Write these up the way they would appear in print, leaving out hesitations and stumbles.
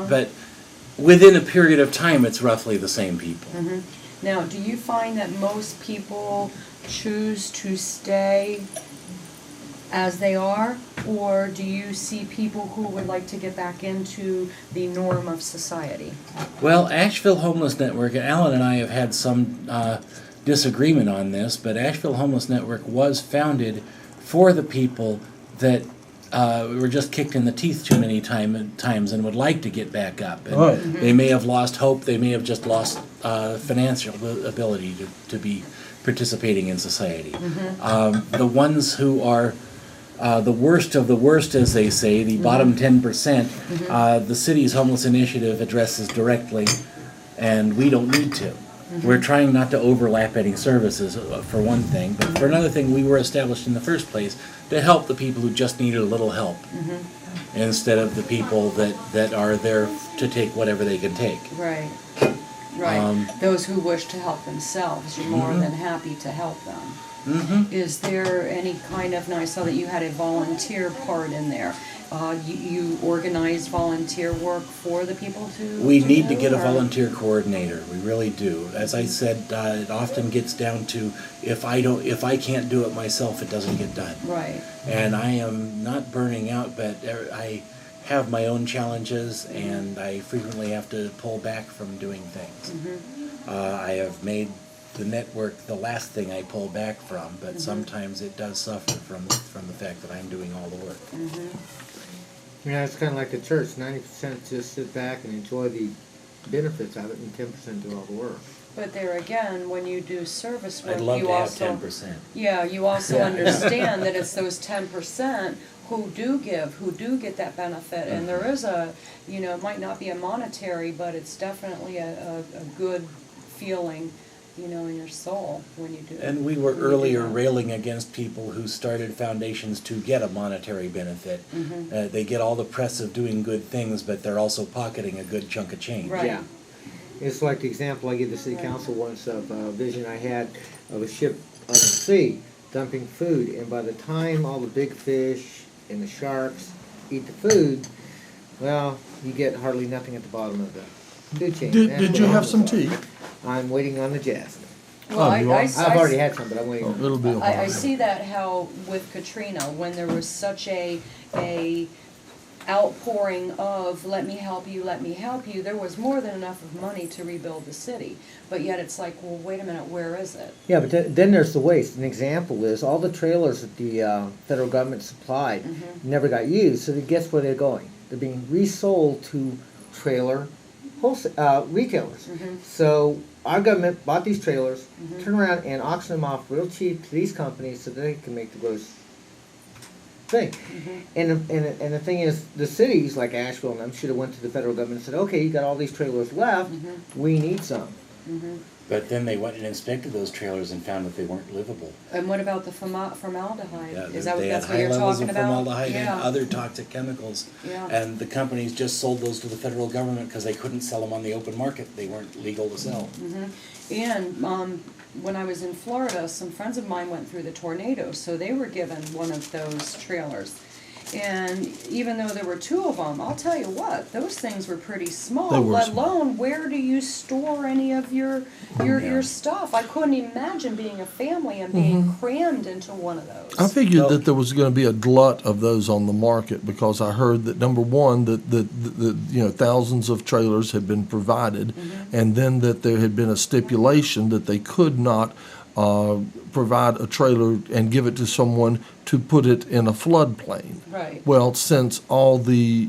but within a period of time, it's roughly the same people. Now, do you find that most people choose to stay as they are, or do you see people who would like to get back into the norm of society? Well, Asheville Homeless Network, Alan and I have had some disagreement on this, but Asheville Homeless Network was founded for the people that were just kicked in the teeth too many times and would like to get back up. And they may have lost hope, they may have just lost financial ability to be participating in society. The ones who are the worst of the worst, as they say, the bottom 10%, the city's homeless initiative addresses directly, and we don't need to. We're trying not to overlap any services, for one thing, but for another thing, we were established in the first place to help the people who just needed a little help, instead of the people that are there to take whatever they can take. Right. Those who wish to help themselves, you're more than happy to help them. Is there any kind of, now I saw that you had a volunteer part in there. You organize volunteer work for the people to We need to do, get a or? volunteer coordinator. We really do. As I said, it often gets down to if I can't do it myself, it doesn't get done. Right. And I am not burning out, but I have my own challenges, and I frequently have to pull back from doing things. I have made the network the last thing I pull back from, but sometimes it does suffer from the fact that I'm doing all the work. Yeah, it's kind of like the church. 90% just sit back and enjoy the benefits of it, and 10% do all the work. But there again, when you do service work, I'd love you to have also 10%. Yeah, you also understand that it's those 10% who do give, who do get that benefit, and there is a, it might not be a monetary, but it's definitely a good feeling, in your soul when you do it. And we were earlier railing against people who started foundations to get a monetary benefit. They get all the press of doing good things, but they're also pocketing a good chunk of change. Right. Yeah. It's like the example I gave the city council once of a vision I had of a ship on the sea dumping food, and by the time all the big fish and the sharks eat the food, well, you get hardly nothing at the bottom of the food chain. Did you have some tea? I'm waiting on the jasmine. Well, you are? I've already had some, but I'm waiting on It'll be a while. I see that how with Katrina, when there was such a outpouring of let me help you, there was more than enough of money to rebuild the city. But yet it's like, well, wait a minute, where is it? Yeah, but then there's the waste. An example is all the trailers that the federal government supplied never got used, so guess where they're going? They're being resold to trailer retailers. So our government bought these trailers, turned around and auctioned them off real cheap to these companies so that they can make the gross thing. And the thing is, the cities like Asheville and them should have went to the federal government and said, okay, you got all these trailers left, we need some. But then they went and inspected those trailers and found that they weren't livable. And what about the formaldehyde? Yeah, Is that they had that's what high you're levels talking of about? formaldehyde and other toxic chemicals. Yeah. And the companies just sold those to the federal government because they couldn't sell them on the open market. They weren't legal to sell. And when I was in Florida, some friends of mine went through the tornado, so they were given one of those trailers. And even though there were two of them, I'll tell you what, those things were pretty small, They were let small. alone where do you store any of your stuff? I couldn't imagine being a family and being crammed into one of those. I figured that there was going to be a glut of those on the market because I heard that number one that thousands of trailers had been provided, and then that there had been a stipulation that they could not provide a trailer and give it to someone to put it in a floodplain. Right. Well, since all the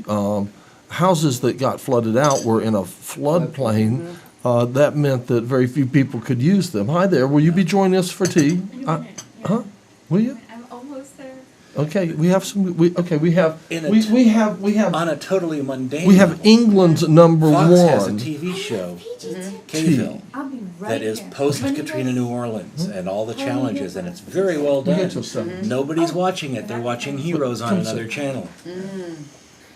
houses that got flooded out were in a floodplain, that meant that very few people could use them. Hi there, will you be joining us for tea? Huh? Will you? I'm almost there. Okay, we have some. We have. In a We have. On a totally mundane We have level, England's number Fox one. has a TV show, K-ville, I'll be right that is there. post-Katrina New Orleans and all the challenges, and it's very well We done. get to some. Nobody's watching it. They're watching Heroes on another channel.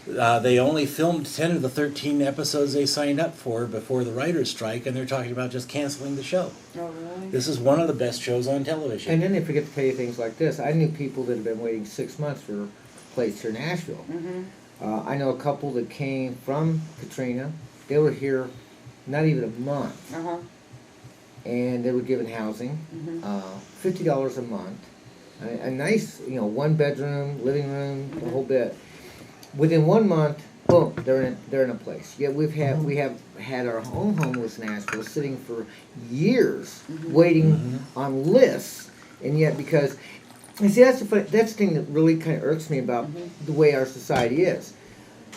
They only filmed 10 of the 13 episodes they signed up for before the writer's strike, and they're talking about just canceling the show. Oh, really? This is one of the best shows on television. And then they forget to tell you things like this. I knew people that had been waiting 6 months for a place here in Asheville. I know a couple that came from Katrina. They were here not even a month, Uh-huh. and they were given housing, Mhm. $50 a month, a nice, 1 bedroom, living room, the whole bit. Within 1 month, boom, they're in a place. Yet we have had our own homeless in Asheville sitting for years waiting on lists, and yet because. And see, that's the thing that really kind of irks me about the way our society is.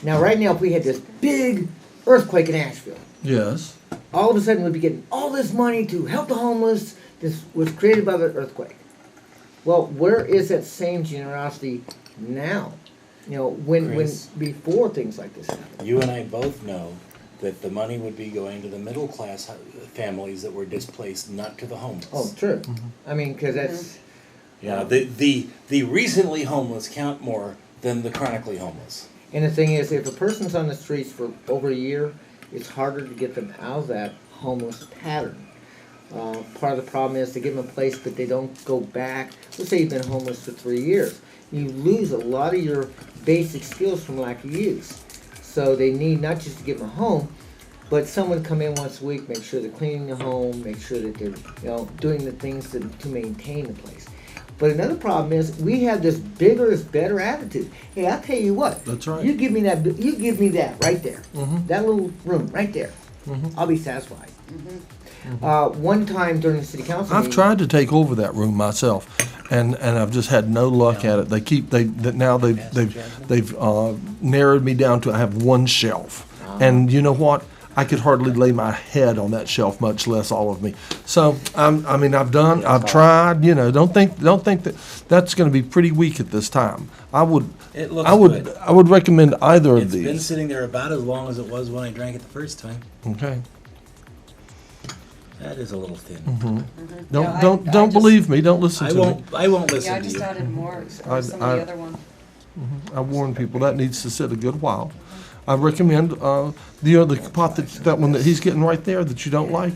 Now, right now, if we had this big earthquake in Asheville, Yes. all of a sudden we'd be getting all this money to help the homeless. This was created by the earthquake. Well, where is that same generosity now? When Chris. before things like this happen. You and I both know that the money would be going to the middle class families that were displaced, not to the homeless. Oh, true. I mean, because that's. Yeah, the recently homeless count more than the chronically homeless. And the thing is, if a person's on the streets for over a year, it's harder to get them out of that homeless pattern. Part of the problem is to give them a place, but they don't go back. Let's say you've been homeless for 3 years. You lose a lot of your basic skills from lack of use. So they need not just to give them a home, but someone to come in once a week, make sure they're cleaning the home, make sure that they're doing the things to maintain the place. But another problem is we have this bigger is better attitude. Hey, I'll tell you what. That's right. You give me that right there. That little room right there. I'll be satisfied. One time during the city council I've meeting, tried to take over that room myself, and I've just had no luck at it. They've narrowed me down to I have one shelf, and you know what? I could hardly lay my head on that shelf, much less all of me. So I've tried. Don't think that that's going to be pretty weak at this time. I would recommend either of It's these. been sitting there about as long as it was when I drank it the first time. Okay. That is a little thin. Don't I don't just- believe me. Don't listen I to me. won't listen Yeah, I to just you. added more I- some of I- the other one. I warn people that needs to sit a good while. I recommend the other pot that one that he's getting right there that you don't like.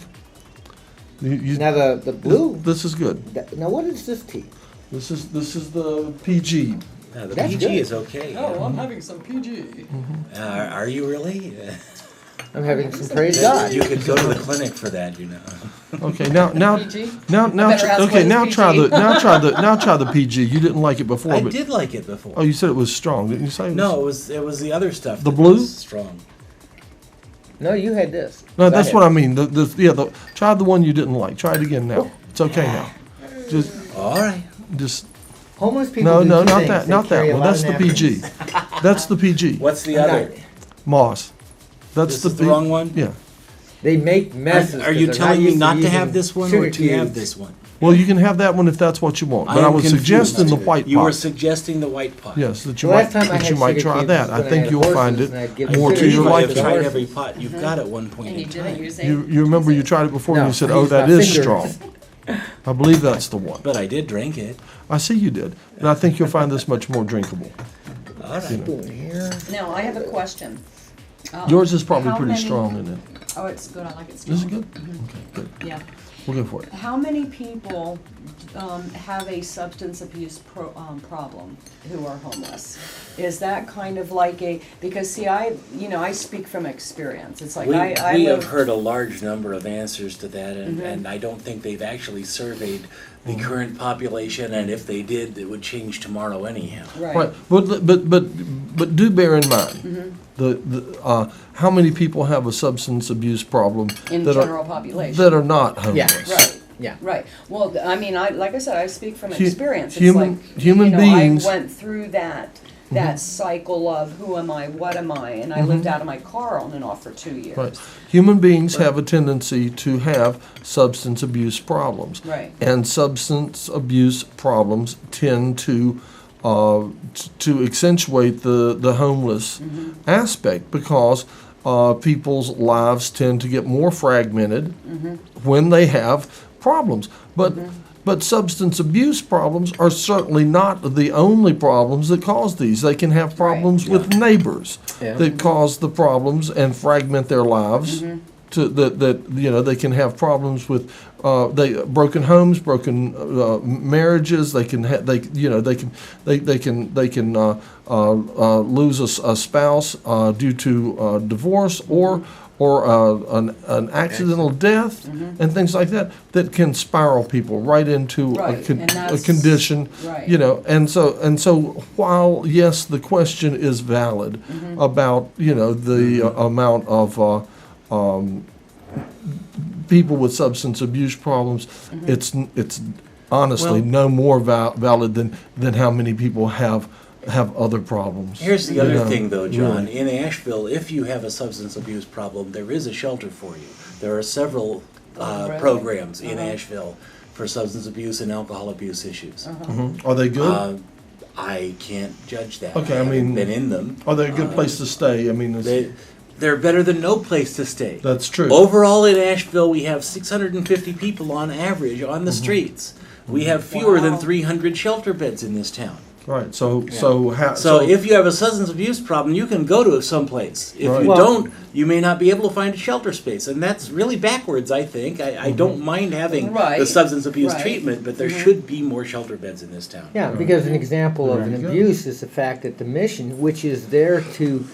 now the blue. This is good. Now what is this tea? This is the PG. Yeah, the That's PG good. is okay. I'm having some PG. Are you really? I'm having some praise God. You could go to the clinic for that, Okay, now PG? now better ask okay, what now is try PG. the try the PG. You didn't like it before, I but did like it before. oh, you said it was strong, didn't you say? No, it was the other stuff. The that blue? was strong. No, you had this. No, that's what I mean. Try the one you didn't like. Try it again now. It's okay now. All right. Just Homeless people. no, do no, two not things. that, They not carry that a one. lot That's of the PG. napkins. That's the PG. What's the I'm other? not- Moss. That's This is the wrong one? Yeah. They make messes. Are you 'cause they're telling me used not to using have this one sugar or to have cubes. this one? Well, you can have that one if that's what you want. But I am was confused. suggesting the white You were pot. suggesting the white pot. Yes, that The you last might time I that had you might sugar try cubes that. was I when I think had you'll find horses it and I'd give more them to sugar your You might have cubes. tried liking. every pot. You've got at one point And you in didn't time. use You remember you tried it before and No, you said, I "Oh, used that my is fingers. strong." I believe that's the one. But I did drink it. I see you did, and I think you'll find this much more drinkable. All right. Here. Now, I have a question. Yours is probably How pretty many- strong, isn't it? Oh, it's good, I like it This is strong. good. Okay, good. Yeah. We'll go for it. How many people have a substance abuse problem who are homeless? Is that kind of like because see, I speak from experience. It's like We I have live, heard a large number of answers to that, and I don't think they've actually surveyed the current population, and if they did, it would change tomorrow anyhow. Right, but do bear in mind the how many people have a substance abuse problem in that general are population. that are not Yeah. homeless. Right. Yeah. Right. Well, I mean, like I said, I speak from Hu- experience. It's human- like, human beings- I went through that cycle of who am I, what am I, and I lived out of my car on and off for 2 years. Right. Human beings have a tendency to have substance abuse problems. Right. And substance abuse problems tend to accentuate the homeless aspect because people's lives tend to get more fragmented when they have problems. But substance abuse problems are certainly not the only problems that cause these. They can have problems with neighbors Yeah. that cause the problems and fragment their lives they can have problems with broken homes, broken marriages. They can lose a spouse due to divorce or an accidental death and things like that can spiral people right into a condition. Right. And so while yes, the question is valid about the amount of people with substance abuse problems, it's honestly no more valid than how many people have other problems. Here's the other thing, though, John. In Asheville, if you have a substance abuse problem, there is a shelter for you. There are several programs in Asheville for substance abuse and alcohol abuse issues. Are they good? I can't judge that. Okay, I haven't been in them. Are they a good place to stay? I mean, they're better than no place to stay. That's true. Overall in Asheville, we have 650 people on average on the streets. We have fewer than 300 shelter beds in this town. Right. So if you have a substance abuse problem, you can go to someplace. If you don't, you may not be able to find a shelter space, and that's really backwards. I think I don't mind having the substance abuse treatment, but there should be more shelter beds in this town. Yeah, because an example of an abuse is the fact that the mission, which is there to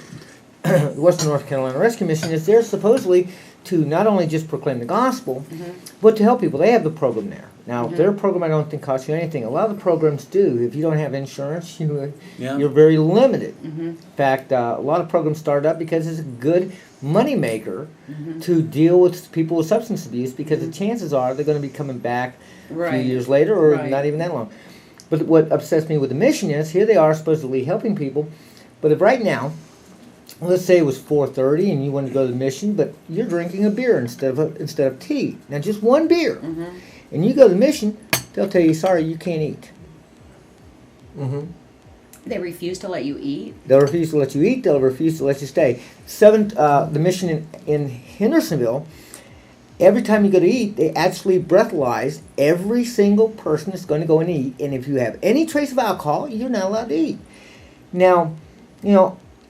Western North Carolina Rescue Mission, is there supposedly to not only just proclaim the gospel, but to help people. They have the program there. Now, their program I don't think costs you anything. A lot of the programs do. If you don't have insurance, you're very limited. In fact, a lot of programs start up because it's a good money maker to deal with people with substance abuse, because the chances are they're going to be coming back a few years later or not even that long. But what upsets me with the mission is, here they are supposedly helping people, but if right now, let's say it was 4:30 and you want to go to the mission, but you're drinking a beer instead of tea. Now, just one beer. And you go to the mission, they'll tell you, sorry, you can't eat. They refuse to let you eat? They'll refuse to let you eat. They'll refuse to let you stay. The mission in Hendersonville, every time you go to eat, they actually breathalyze every single person that's going to go and eat. And if you have any trace of alcohol, you're not allowed to eat. Now,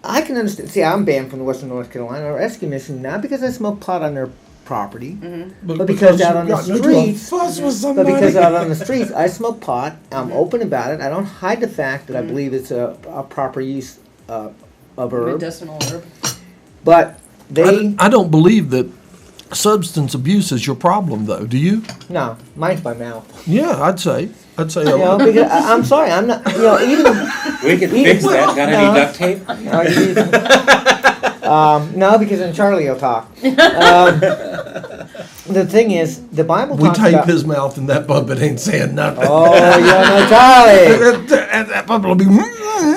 I can understand. See, I'm banned from the Western North Carolina Rescue Mission, not because I smoke pot on their property, but because out on the streets. But because out on the streets, I smoke pot. I'm open about it. I don't hide the fact that I believe it's a proper use of herb. Medicinal herb. But I don't believe that substance abuse is your problem, though. Do you? No, mine's my mouth. Yeah, I'd say. Because I'm sorry, I'm not. Even we can fix that. Got any duct tape? No, because then Charlie will talk. The thing is, the Bible talks about... We tape his mouth and that puppet ain't saying nothing. Oh, no, Charlie! And that puppet will be...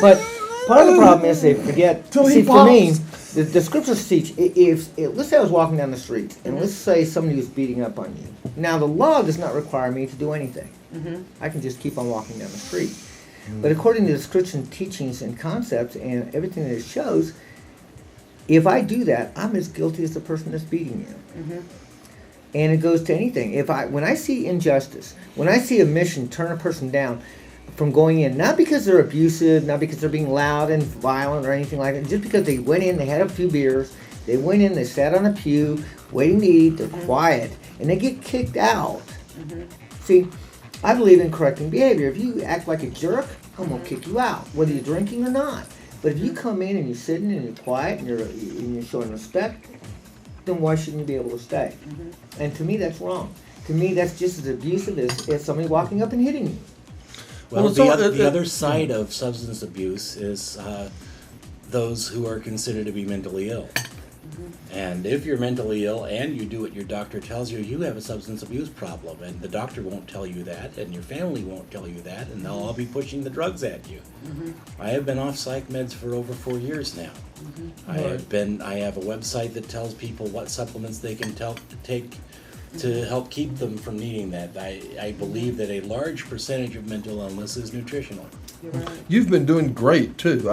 But part of the problem is they forget... See, for me, the scriptures teach, if let's say I was walking down the street, and let's say somebody was beating up on you. Now, the law does not require me to do anything. I can just keep on walking down the street. But according to the Christian teachings and concepts and everything that it shows, if I do that, I'm as guilty as the person that's beating you. And it goes to anything. When I see injustice, when I see a mission turn a person down from going in, not because they're abusive, not because they're being loud and violent or anything like that, just because they went in, they had a few beers, they went in, they sat on a pew, waiting to eat, they're quiet, and they get kicked out. See, I believe in correcting behavior. If you act like a jerk, I'm going to kick you out, whether you're drinking or not. But if you come in and you're sitting and you're quiet and you're showing respect, then why shouldn't you be able to stay? And to me, that's wrong. To me, that's just as abusive as somebody walking up and hitting you. Well, the other side of substance abuse is those who are considered to be mentally ill. And if you're mentally ill and you do what your doctor tells you, you have a substance abuse problem. And the doctor won't tell you that, and your family won't tell you that, and they'll all be pushing the drugs at you. I have been off psych meds for over 4 years now. I have a website that tells people what supplements they can take to help keep them from needing that. I believe that a large percentage of mental illness is nutritional. You've been doing great too.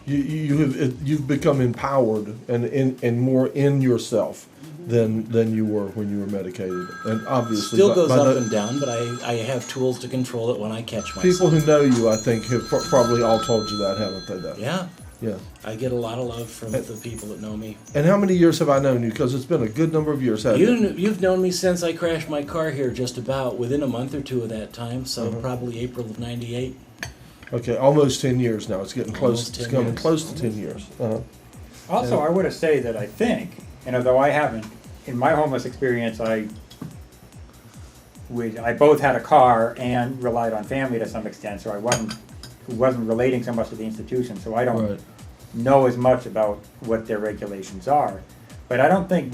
You've become empowered and more in yourself than you were when you were medicated, and obviously still goes up and down. But I have tools to control it when I catch myself. People who know you, I think, have probably all told you that, haven't they? Though. Yeah. Yeah. I get a lot of love from the people that know me. And how many years have I known you? Because it's been a good number of years, hasn't it? You've known me since I crashed my car here, just about within a month or two of that time. So probably April of '98. Okay, almost 10 years now. It's getting close. Almost It's 10 coming years. close to 10 years. Also, I would say that I think, and although I haven't, in my homeless experience, I both had a car and relied on family to some extent, so I wasn't relating so much to the institution, so I don't Right. know as much about what their regulations are. But I don't think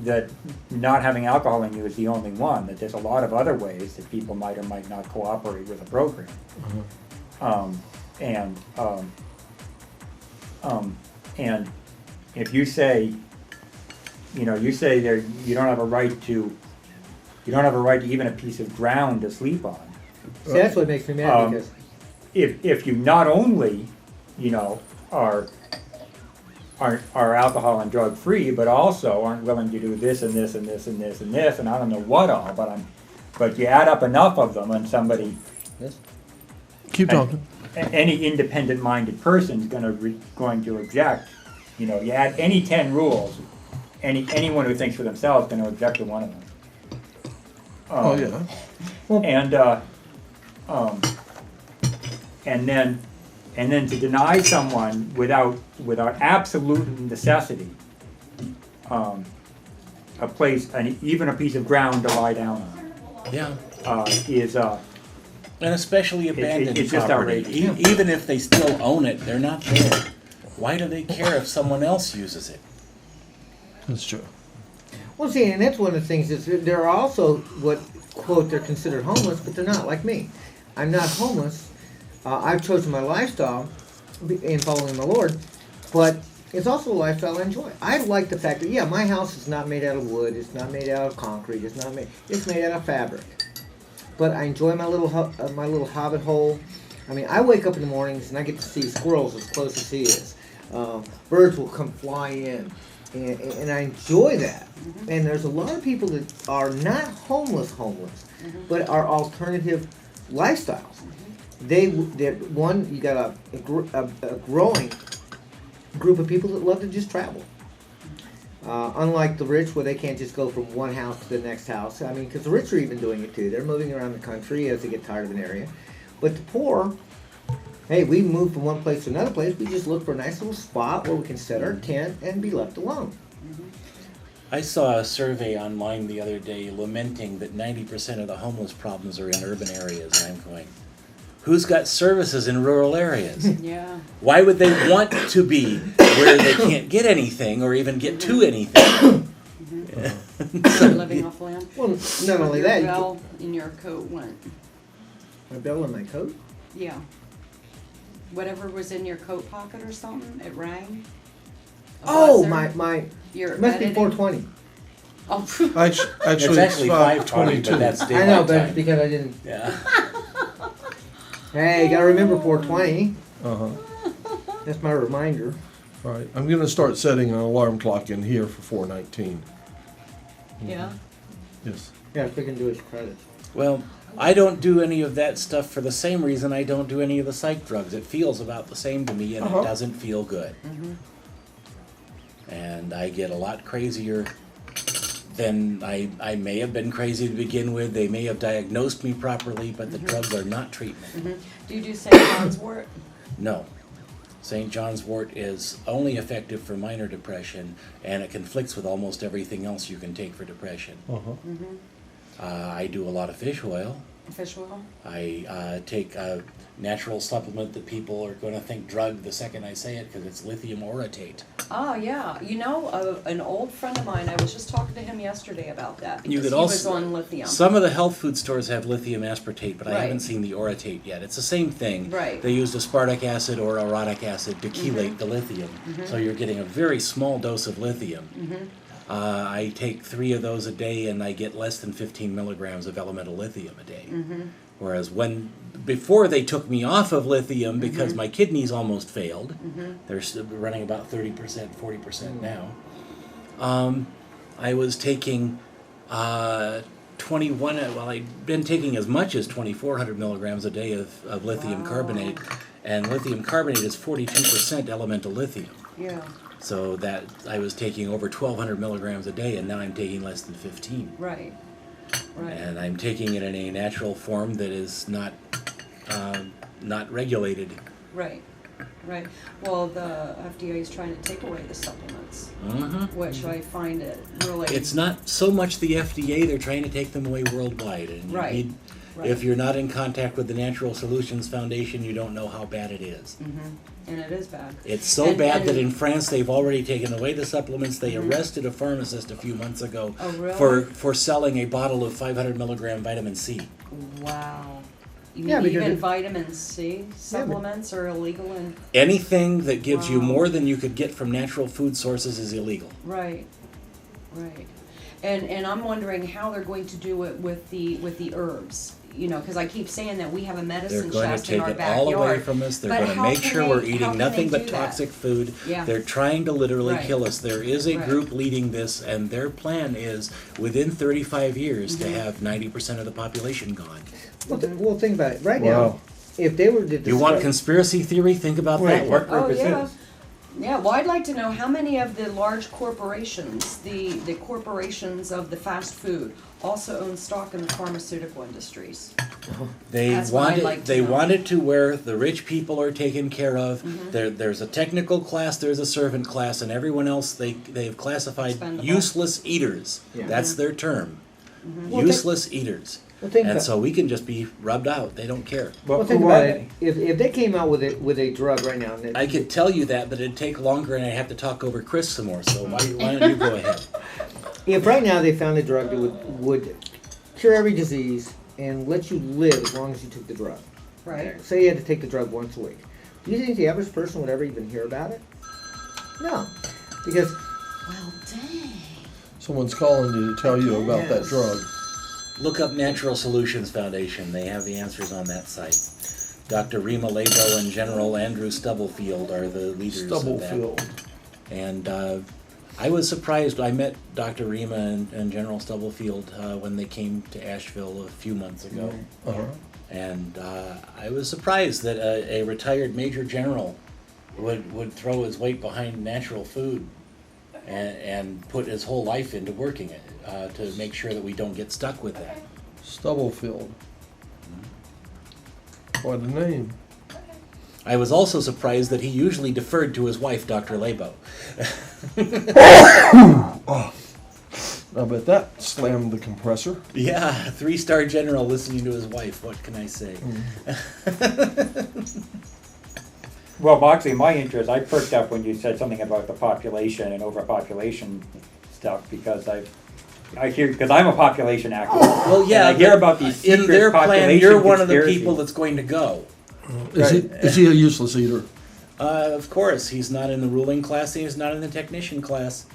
that not having alcohol in you is the only one, that there's a lot of other ways that people might or might not cooperate with a program. And if you say, you say there, you don't have a right to even a piece of ground to sleep on. See, that's what makes me mad because If you not only, are alcohol and drug free, but also aren't willing to do this and this and this and this and this, and I don't know what all, but you add up enough of them and somebody, Keep talking. any independent-minded person's going to object. You add any 10 rules, anyone who thinks for themselves is going to object to one of them. Oh, yeah. And then to deny someone without absolute necessity a place, even a piece of ground to lie down on, Yeah. is And especially abandoned it's just property. outrageous. Even if they still own it, they're not there. Why do they care if someone else uses it? That's true. well, see, and that's one of the things is there are also what quote they're considered homeless, but they're not like me. I'm not homeless. I've chosen my lifestyle in following the Lord, but it's also a lifestyle I enjoy. I like the fact that my house is not made out of wood. It's not made out of concrete. It's made out of fabric. But I enjoy my little hobbit hole. I mean, I wake up in the mornings and I get to see squirrels as close as he is. Birds will come fly in, and I enjoy that. Mm-hmm. And there's a lot of people that are not homeless, but are alternative lifestyles. You got a growing group of people that love to just travel. Unlike the rich, where they can't just go from one house to the next house. I mean, because the rich are even doing it too. They're moving around the country as they get tired of an area. But the poor, hey, we move from one place to another place. We just look for a nice little spot where we can set our tent and be left alone. I saw a survey online the other day lamenting that 90% of the homeless problems are in urban areas, and I'm going, who's got services in rural areas? Yeah. Why would they want to be where they can't get anything or even get to anything? Living off land. Well, not only that, Your bell in your coat went. my bell in my coat. Yeah. Whatever was in your coat pocket or something, it rang. A Oh, buzzer. my Your it must be editing. 420. Oh, Actually, It's actually 5:20, but that's I daylight know, but time. it's because I didn't. Yeah. Hey, you gotta remember 420. Uh-huh. That's my reminder. All right. I'm going to start setting an alarm clock in here for 4:19. yeah. Yes. Yeah, if we can do his credit. Well, I don't do any of that stuff for the same reason I don't do any of the psych drugs. It feels about the same to me, and Uh-huh. it doesn't feel good. And I get a lot crazier than I may have been crazy to begin with. They may have diagnosed me properly, but the drugs are not treatment. Do you do St. John's wort? No. St. John's wort is only effective for minor depression, and it conflicts with almost everything else you can take for depression. Uh-huh. I do a lot of fish oil. Fish oil? I take a natural supplement that people are going to think drug the second I say it because it's lithium orotate. Oh, yeah. You know, an old friend of mine, I was just talking to him yesterday about that because You could he was also- on lithium. Some of the health food stores have lithium aspartate, but I Right. haven't seen the orotate yet. It's the same thing. Right. They used aspartic acid or orotic acid to chelate the lithium. So you're getting a very small dose of lithium. I take 3 of those a day and I get less than 15 milligrams of elemental lithium a day. Whereas before they took me off of lithium because my kidneys almost failed, they're still running about 30%, 40% now. I was taking 21, well, I'd been taking as much as 2,400 milligrams a day of lithium carbonate, and lithium carbonate is 42% elemental lithium. Yeah, So that I was taking over 1,200 milligrams a day, and now I'm taking less than 15. right, right. And I'm taking it in a natural form that is not regulated. Right, right. Well, the FDA is trying to take away the supplements, which I find it really. It's not so much the FDA; they're trying to take them away worldwide. And Right, you need, right. if you're not in contact with the Natural Solutions Foundation, you don't know how bad it is. And it is bad. It's so And- bad and- that in France they've already taken away the supplements. They arrested a pharmacist a few months ago Oh, really? for selling a bottle of 500 milligram vitamin C. Wow. You Yeah, mean because even it- vitamin C supplements are illegal in. Anything that gives you Wow. more than you could get from natural food sources is illegal. Right, right. And I'm wondering how they're going to do it with the herbs. You know, because I keep saying that we have a They're medicine going to chest in take our it backyard. all away from us. They're But going to how make can sure they- we're how eating can nothing they but do that? toxic food. Yeah. They're trying to literally Right. kill us. There is a Right. group leading this, and their plan is within 35 years Mm-hmm. to have 90% of the population gone. Well, think about it. Right Wow. now, if they were to You want discover- conspiracy theory? Think about Wait, that what one. group is yeah. this? Yeah, well, I'd like to know how many of the large corporations, the corporations of the fast food, also own stock in the pharmaceutical industries. They That's what want I'd it. like to They know. want it to where the rich people are taken care of. Mm-hmm. There's a technical class, there's a servant class, and everyone else they've classified Expendable. useless eaters. Yeah. That's their term. Well, Useless eaters. Well, think And about- so we can just be rubbed out. They don't care. Well, Well, think who about are it. they? If they came out with a drug right now, and I could tell you that, but it'd take longer, and I'd have to talk over Chris some more. So why don't you go ahead? if right now they found a drug that would cure every disease and let you live as long as you took the drug. Right. Say you had to take the drug once a week. Do you think the average person would ever even hear about it? No, because Well, dang. Someone's calling you to tell you about that Yes. drug. Look up Natural Solutions Foundation. They have the answers on that site. Dr. Rima Labo and General Andrew Stubblefield are the leaders of that. Stubblefield. And I was surprised. I met Dr. Rima and General Stubblefield when they came to Asheville a few months ago. Uh-huh. And I was surprised that a retired major general would throw his weight behind natural food and put his whole life into working it to make sure that we don't get stuck with that. Stubblefield. What a name. I was also surprised that he usually deferred to his wife, Dr. Labo. I bet that slammed the compressor. Yeah, 3-star general listening to his wife. What can I say? Well, actually, my interest, I perked up when you said something about the population and overpopulation stuff because I hear, because I'm a population activist. Well, yeah, And I hear about these in secret their plan, population you're one of the conspiracies. people that's going to go. Is he a useless eater? Of course, he's not in the ruling class. He's not in the technician class.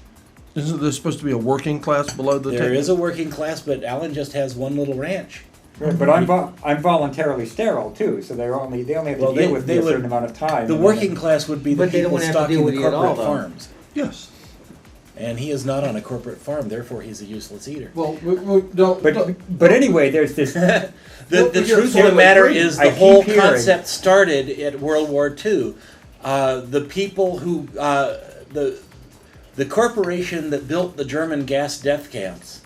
Isn't there supposed to be a working class below the There is a working class, but Alan just has one little ranch. Right, but I'm voluntarily sterile too, so they only have to Well, deal they- with they me a would- certain amount of time. The and working then- class would be the But they don't people wanna have to stocking deal the with you at all, corporate though. farms. Yes. And he is not on a corporate farm, therefore he's a useless eater. Well, we don't. But anyway, there's this. The You're truth of the fully matter agreeing. is I the keep whole hearing- concept started at World War II. The people who, the corporation that built the German gas death camps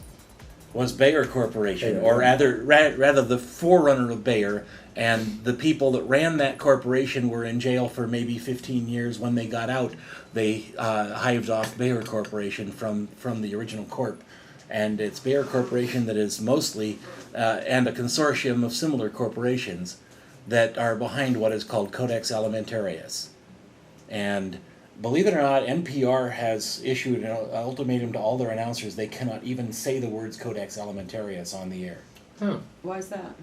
was Bayer Corporation, Bayer. or rather the forerunner of Bayer. And the people that ran that corporation were in jail for maybe 15 years. When they got out, they hived off Bayer Corporation from the original corp. And it's Bayer Corporation that is mostly, and a consortium of similar corporations that are behind what is called Codex Alimentarius. And believe it or not, NPR has issued an ultimatum to all their announcers. They cannot even say the words Codex Alimentarius on the air. Why is that?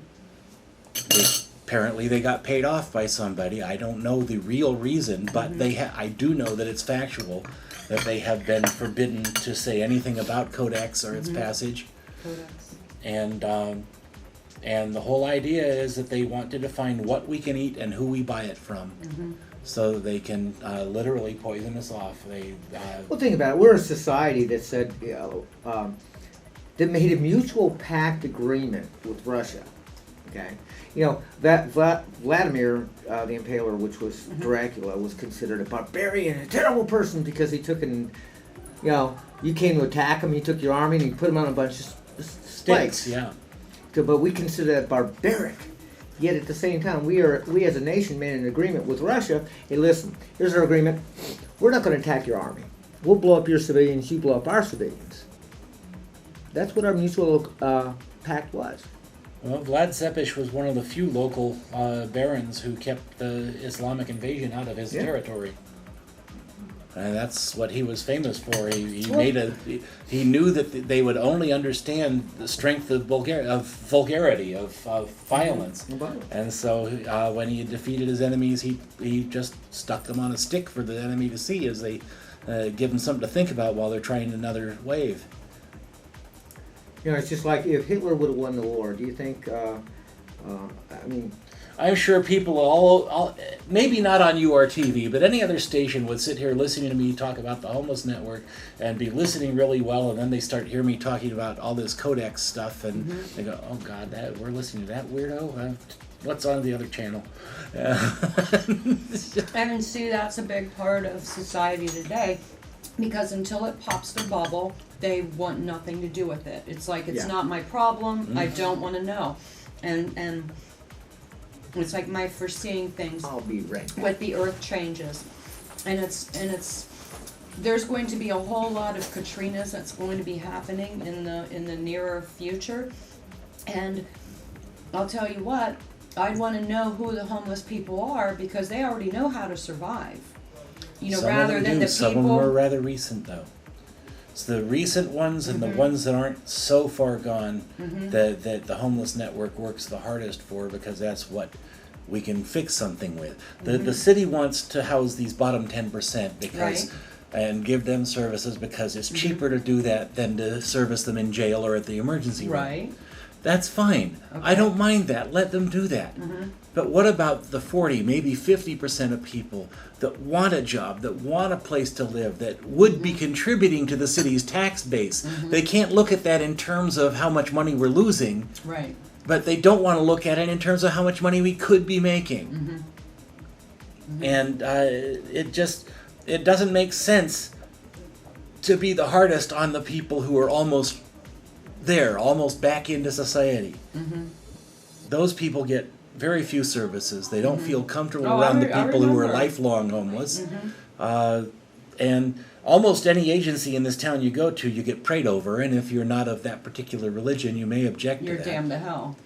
Apparently they got paid off by somebody. I don't know the real reason, but I do know that it's factual that they have been forbidden to say anything about Codex or its passage. Codex. And the whole idea is that they want to define what we can eat and who we buy it from, so they can literally poison us off. well, think about it. We're a society that said, that made a mutual pact agreement with Russia. Okay, you know that Vladimir the Impaler, which was Dracula, was considered a barbarian, a terrible person because he took and you came to attack him, he took your army and he put him on a bunch of spikes. Yeah. But we consider that barbaric. Yet at the same time, we as a nation made an agreement with Russia. Hey, listen, here's our agreement. We're not going to attack your army. We'll blow up your civilians. You blow up our civilians. That's what our mutual pact was. Well, Vlad Tepes was one of the few local barons who kept the Islamic invasion out of his territory. And that's what he was famous for. He knew that they would only understand the strength of vulgarity, of violence. And so when he defeated his enemies, he just stuck them on a stick for the enemy to see as they give them something to think about while they're trying another wave. It's just like if Hitler would have won the war, do you think, I'm sure people all maybe not on URTV, but any other station would sit here listening to me talk about the homeless network and be listening really well, and then they start hearing me talking about all this codex stuff, and they go, "Oh God, we're listening to that weirdo. What's on the other channel?" And see, that's a big part of society today, because until it pops their bubble, they want nothing to do with it. It's like it's not my problem. I don't want to know, and. It's like my foreseeing things. I'll be right back. With the earth changes, and it's there's going to be a whole lot of Katrinas that's going to be happening in the nearer future, and I'll tell you what, I'd want to know who the homeless people are because they already know how to survive. Some rather than the some people. Some of them are rather recent though. It's the recent ones and the ones that aren't so far gone that the homeless network works the hardest for, because that's what we can fix something with. The city wants to house these bottom 10% because and give them services because it's cheaper to do that than to service them in jail or at the emergency room. Right. That's fine. Okay. I don't mind that. Let them do that. But what about the 40, maybe 50% of people that want a job, that want a place to live, that would be contributing to the city's tax base? They can't look at that in terms of how much money we're losing. Right. But they don't want to look at it in terms of how much money we could be making. And it doesn't make sense to be the hardest on the people who are almost there, almost back into society. Those people get very few services. They don't feel comfortable around the people who are lifelong homeless. And almost any agency in this town you go to, you get prayed over, and if you're not of that particular religion, you may object to that. You're damned to hell.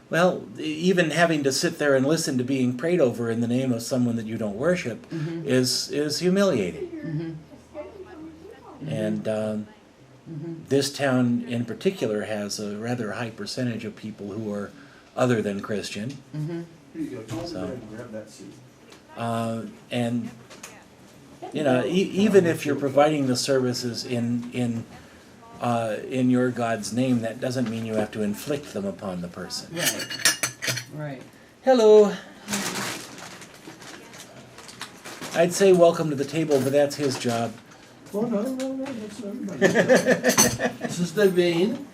Well, even having to sit there and listen to being prayed over in the name of someone that you don't worship is humiliating. And this town in particular has a rather high percentage of people who are other than Christian. Here you go. So, grab that seat. and even if you're providing the services in your God's name, that doesn't mean you have to inflict them upon the person. Right. Hello. I'd say welcome to the table, but that's his job. Well, no, that's everybody. This is Devine.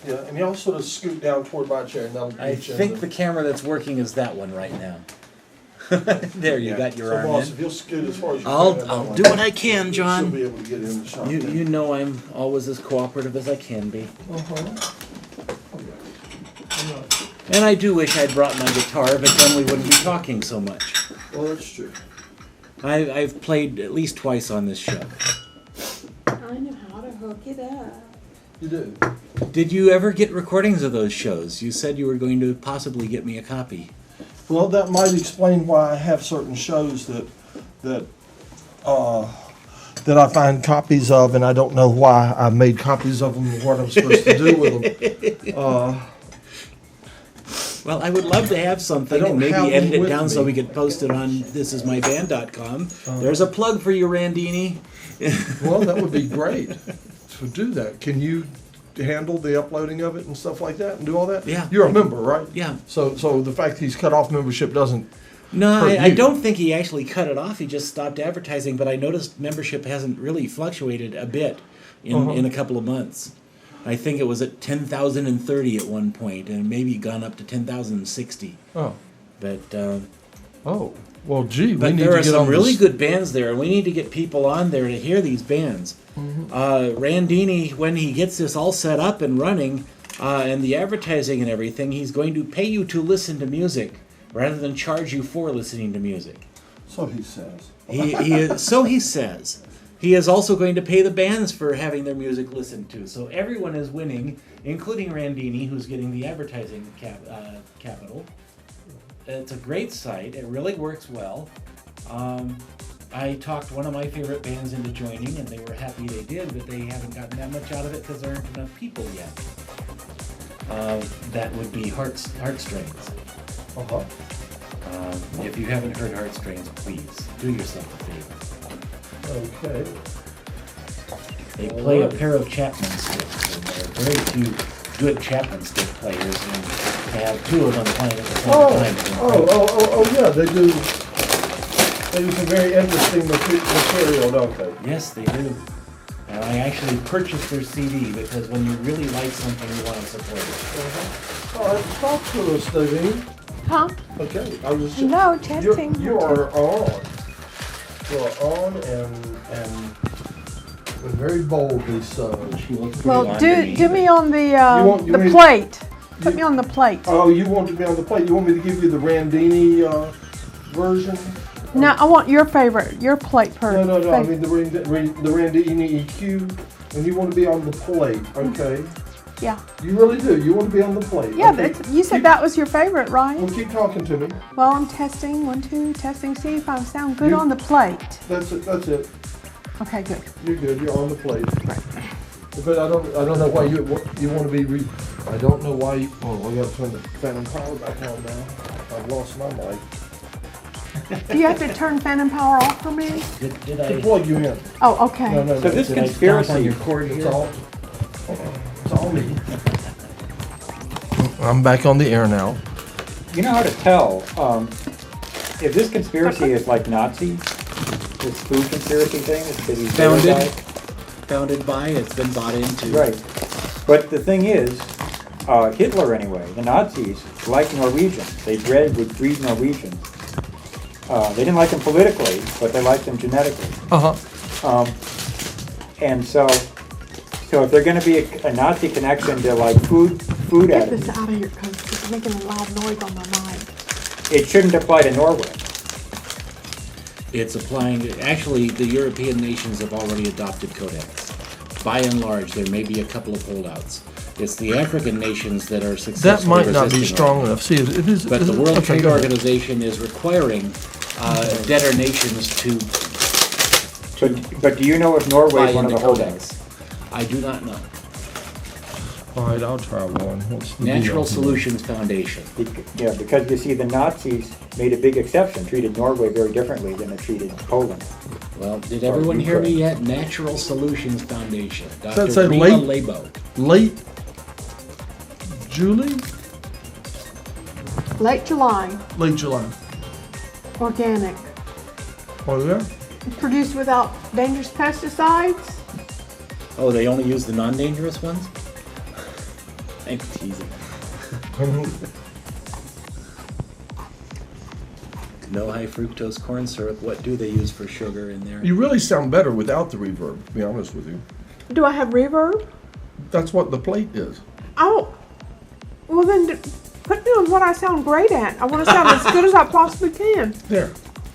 Yeah, and y'all sort of scoot down toward my chair, and that'll I get you in think the camera that's working is that one right now. There, you got your so arm boss, in. if you'll scoot as far as you I'll can. do what I can, She'll John. be able to get in the shop. You know I'm always as cooperative as I can be. And I do wish I'd brought my guitar, but then we wouldn't be talking so much. Well, that's true. I've played at least twice on this show. I know how to hook it up. You do. Did you ever get recordings of those shows? You said you were going to possibly get me a copy. Well, that might explain why I have certain shows that I find copies of, and I don't know why I made copies of them and what I'm supposed to do with them. Well, I would love to have something and maybe edit it down so we could post it on thisismyband.com. There's a plug for you, Randini. Well, that would be great to do that. Can you handle the uploading of it and stuff like that and do all that? Yeah. You're a member, right? Yeah. So the fact he's cut off membership doesn't. No, hurt I you. don't think he actually cut it off. He just stopped advertising, but I noticed membership hasn't really fluctuated a bit in a couple of months. I think it was at 10,030 at one point, and maybe gone up to 10,060. Oh. But Oh. Well, gee, we but need there to are get some on really this. good bands there, and we need to get people on there to hear these bands. Randini, when he gets this all set up and running, and the advertising and everything, he's going to pay you to listen to music rather than charge you for listening to music. So he says. So he says. He is also going to pay the bands for having their music listened to. So everyone is winning, including Randini, who's getting the advertising capital. It's a great site. It really works well. I talked one of my favorite bands into joining, and they were happy they did, but they haven't gotten that much out of it because there aren't enough people yet. That would be Heartstrings. Uh-huh. If you haven't heard Heartstrings, please do yourself a favor. Okay. They play a pair of Chapman sticks, and there are very few good Chapman stick players, and to have two of them playing at the same time. is incredible. Oh, yeah, they do. They do some very interesting material, don't they? Yes, they do. And I actually purchased their CD because when you really like something, you want to support it. All right, talk to us, Davine. Huh? Okay, I was just. No, testing. You are on. You are on and very boldly so. She looks Well, pretty do me on the you mean- plate. Put me on the plate. Oh, you want to be on the plate? You want me to give you the Randini version? No, I want your favorite, your plate per. No. I favorite. mean the Randini EQ, and you want to be on the plate, okay? Yeah. You really do. You want to be on the plate. Yeah, okay. but you said that was your favorite, right? Well, keep talking to me. Well, I'm testing. 1, 2, testing. See if I sound good You- on the plate. That's it. That's it. Okay, good. You're good. You're on the plate. But I don't know why you want to be. I don't know why. Oh, I got to turn the phantom power back on now. I've lost my mic. Do you have to turn phantom power off for me? Did To I? plug you in. Oh, okay. No. So this Did I stomp on conspiracy, your cord It's here? all me. I'm back on the air now. you know how to tell, if this conspiracy is like Nazis, this food conspiracy thing, that he's Founded by, it's been bought into. Right. But the thing is, Hitler anyway, the Nazis liked Norwegians. They would breed Norwegians. They didn't like them politically, but they liked them genetically. Uh-huh. And so if they're going to be a Nazi connection to like food Get this additives, out of here because it's making a loud noise on my mic. it shouldn't apply to Norway. It's applying, actually, the European nations have already adopted codex. By and large, there may be a couple of holdouts. It's the African nations that are That successfully might not be resisting strong right now. enough. See, it is. But is the it- World okay, Trade go ahead. Organization is requiring debtor nations to But do you know if Norway buy is one of into the holdouts? codex. I do not know. All right, I'll try one. What's the Natural deal? Solutions Foundation. Yeah, because you see, the Nazis made a big exception, treated Norway very differently than they treated Poland. Well, did everyone hear me Ukraine. yet? Natural Solutions Foundation. that Dr. say Rima late? Labo. Late Julie? Late July, Late July. organic. Oh, yeah? Produced without dangerous pesticides. Oh, they only use the non-dangerous ones? I'm teasing. No high fructose corn syrup. What do they use for sugar in there? You really sound better without the reverb, to be honest with you. Do I have reverb? That's what the plate is. Oh, well then put me on what I sound great at. I want to sound as good as I possibly can. There.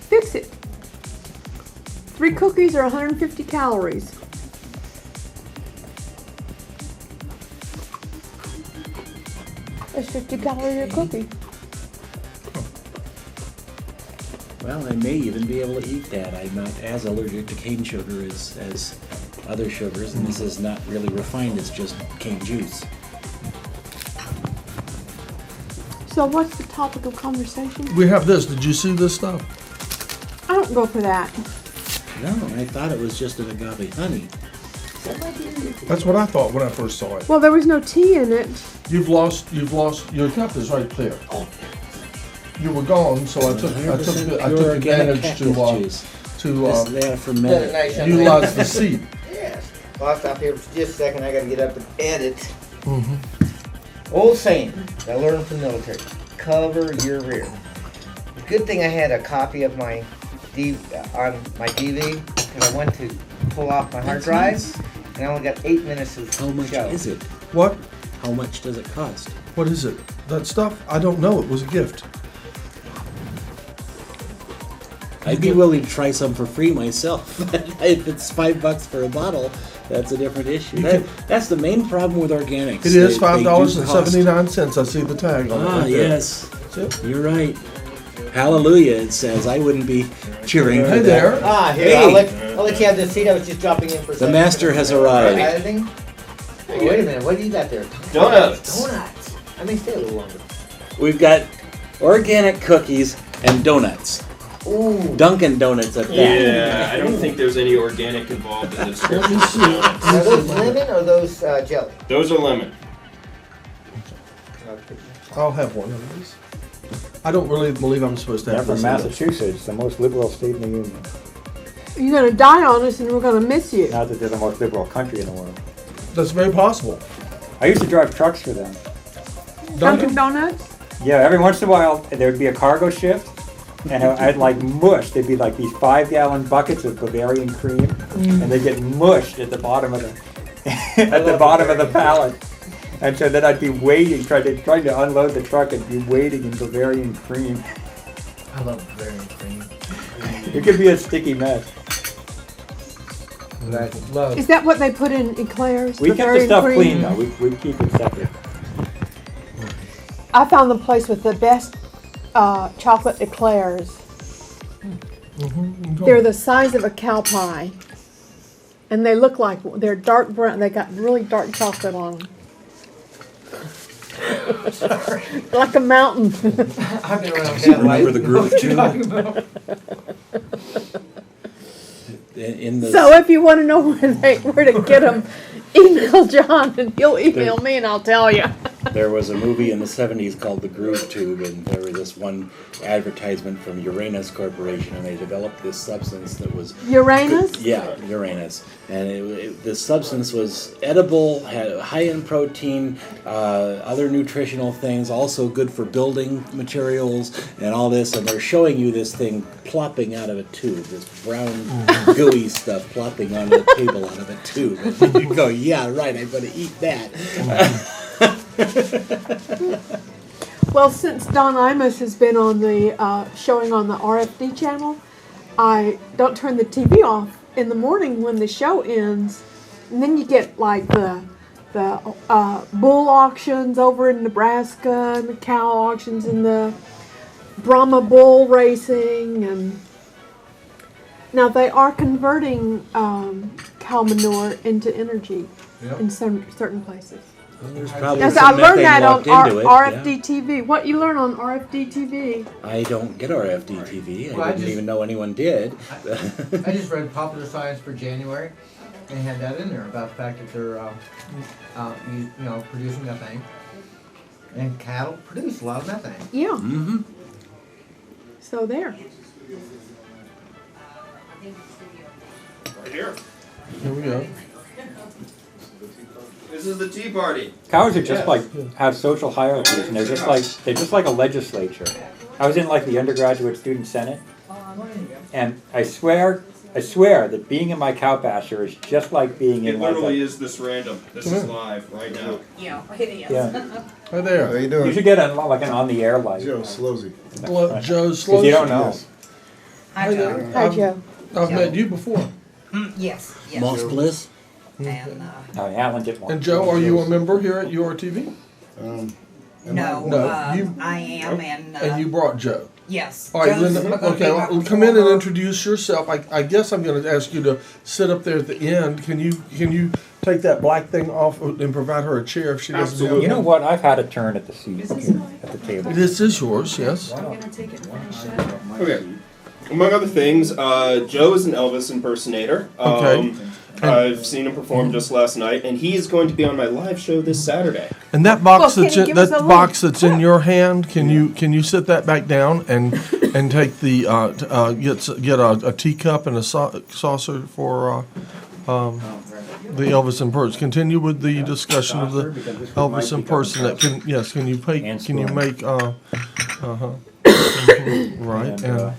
Fix it. 3 cookies are 150 calories. That's 50 calories a cookie. Well, I may even be able to eat that. I'm not as allergic to cane sugar as other sugars, and this is not really refined. It's just cane juice. So what's the topic of conversation? We have this. Did you see this stuff? I don't go for that. No, I thought it was just an agave honey. That's what I thought when I first saw it. Well, there was no tea in it. You've lost, your cup is right there. You were gone, so I took 100% I pure took organic advantage cactus juice. to They are fermented. Nice. utilize the seat. Yes. Well, I'll stop here for just a second. I gotta get up and edit. Old saying I learned from the military: cover your rear. Good thing I had a copy of my on my DV, because I went to pull off my hard drive, and I only got 8 minutes of How much show. is it? What? How much does it cost? What is it? That stuff? I don't know. It was a gift. I'd be willing to try some for free myself. If it's $5 for a bottle, that's a different issue. That's the main problem with organics. It is They do $5.79. I see the tag on it. Ah, right there. yes. That's it. You're right. Hallelujah, it says. I wouldn't be cheering for Hey that. there. Here, Hey. I'll let you have this seat. I was just dropping in for a The second. master has arrived. Editing? Oh, wait a minute, what do you got there? Donuts. Donuts. I may stay a little longer. We've got organic cookies and donuts. Ooh. Dunkin' Donuts at that. Yeah, I don't think there's any organic involved in the Let me description. see. Are those lemon or those jelly? Those are lemon. I'll have one of these. I don't really believe I'm supposed to They're have from this. Massachusetts, the most liberal state in the union. You're gonna die on us, and we're gonna miss you. Not that they're the most liberal country in the world. That's very possible. I used to drive trucks for them. Dunkin' Donuts. Yeah, every once in a while there would be a cargo shift, and I'd like mush. There'd be like these 5-gallon buckets of Bavarian cream, and they get mushed at the bottom of the at the bottom of the pallet. And so then I'd be waiting, trying to unload the truck, and be waiting in Bavarian cream. I love Bavarian cream. It could be a sticky mess. I love. Is that what they put in eclairs? We kept the Bavarian stuff cream? clean though. We keep it separate. I found the place with the best chocolate eclairs. They're the size of a cow pie, and they look like they're dark brown. They got really dark chocolate on them. Like a mountain. I've been around that life. Remember the groove too? In the So if you want to know where to get them, email John, and he'll email me, and I'll tell you. There was a movie in the 70s called The Groove Tube, and there was this one advertisement from Uranus Corporation, and they developed this substance that was... Uranus? Yeah, Uranus. And this substance was edible, had high in protein, other nutritional things, also good for building materials and all this, and they're showing you this thing plopping out of a tube, this brown gooey stuff plopping onto the table out of a tube. And you go, yeah, right, I'm going to eat that. Well, since Don Imus has been on the showing on the RFD channel, I don't turn the TV off in the morning when the show ends, and then you get like the bull auctions over in Nebraska, and the cow auctions, and the Brahma bull racing, and now they are converting cow manure into energy in some certain places. There's probably Yes, some I learned methane that on locked into it, RFD yeah. TV. What you learn on RFD TV? I don't get RFD TV. Well, I I didn't just- even know anyone did. I just read Popular Science for January, and they had that in there about the fact that they're, producing methane, and cattle produce a lot of methane. Yeah. Mm-hmm. So there. Right here. Here we go. This is the tea party. Cows are just like have social hierarchies, and they're just like a legislature. I was in like the undergraduate student senate, and I swear that being in my cow pasture is just like being It in like literally a, is this random. This is live right now. Yeah, it is. yeah. Hi there. How you You doing? should get like an on the air light. Joe Slowsy. Joe Because Slow. you don't know. Hi, Joe. Hi, Joe. I've met you before. Yes, yes. Moss Bliss? And, Oh, Alan did one. And Joe, are you a member here at URTV? no, No, you- I am, And you brought Joe. yes. All right, Joe's Linda. gonna Okay, be my well, come in and former- introduce yourself. I guess I'm going to ask you to sit up there at the end. Can you take that black thing off and provide her a chair if she doesn't have Absolutely. You know what? I've had a turn at the seat here, at the table. This is yours, yes. Okay. Among other things, Joe is an Elvis impersonator. Okay. I've seen him perform just last night, and he is going to be on my live show this Saturday. And that box Well, that's can you in, give us that a box little that's in your hand, can you sit that back down and take the get a teacup and a saucer for the Elvis impersonation. Continue with the discussion of the Elvis impersonation. Can you make right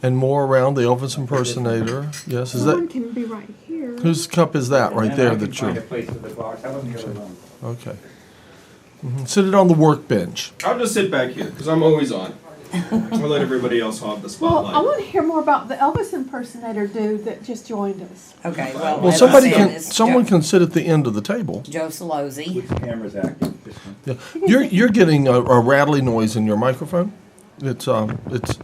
and more around the Elvis impersonator? Yes, is Someone that can be right here. whose cup is that right And there I can that you're? find a place for the box. I wasn't here alone. Okay. Sit it on the workbench. I'll just sit back here because I'm always on. I'll let everybody else hog the Well, spotlight. I want to hear more about the Elvis impersonator dude that just joined us. Okay, well, Well, as somebody I said, can it's someone can sit at the end of the table. Joe Salozzi. Which camera's active? This one? Yeah, you're getting a rattly noise in your microphone. It's yeah. It's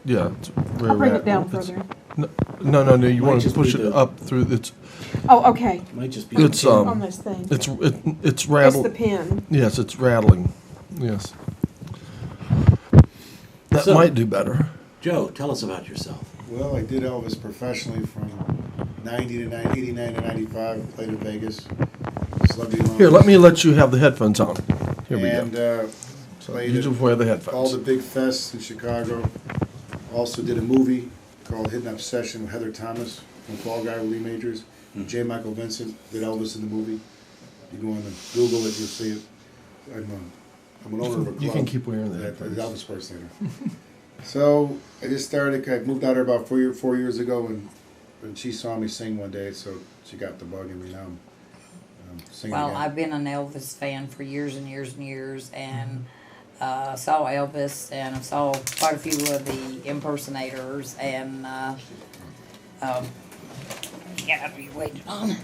very I'll bring it down it's- further. No. You Might want to just push be it the- up through. It's Oh, okay. Might just be It's, the On um, this thing. it's It's rattle. the pin. Yes, it's rattling. Yes. That So- might do better. Joe, tell us about yourself. Well, I did Elvis professionally from 89 to 95. Played in Vegas. Celebrity Lounge. Here, let you have the headphones on. Here we And go. So played you at just wear the all headphones. the big fests in Chicago. Also did a movie called Hidden Obsession with Heather Thomas from Fall Guy with Lee Majors. J. Michael Vincent did Elvis in the movie. You go on the Google it, you'll see it. I'm an owner of a club. You can keep wearing the that is headphones. Elvis impersonator. So I just started. I moved out here about 4 years ago, and she saw me sing one day, so she got the bug, and now I'm singing Well, again. I've been an Elvis fan for years and years and years, and saw Elvis, and I saw quite a few of the impersonators, and get out of your way, John.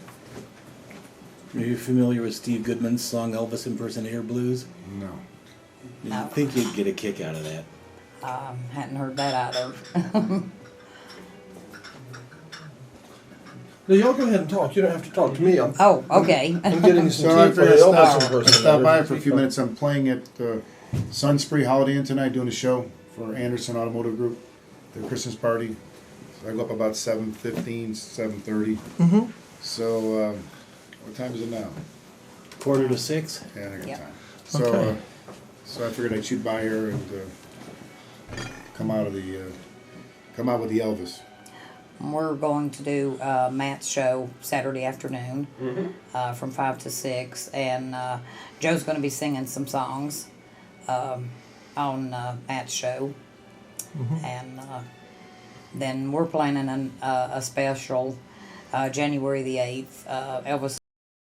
Are you familiar with Steve Goodman's song Elvis Impersonator Blues? No. I think you'd get a kick out of that. Hadn't heard that either. No, y'all go ahead and talk. You don't have to talk to me. I'm Oh, okay. getting some So I tea for the figured Elvis I'd impersonator. stop by for a few minutes. I'm playing at Sunspree Holiday Inn tonight, doing a show for Anderson Automotive Group, their Christmas party. So I go up about 7:15, 7:30. Mm-hmm. So what time is it now? 5:45? Yeah, I got Yep. time. So Okay. so I figured I'd shoot by here and come out with the Elvis. We're going to do Matt's show Saturday afternoon from 5 to 6, and Joe's going to be singing some songs on Matt's show, and then we're planning a special January the 8th, Elvis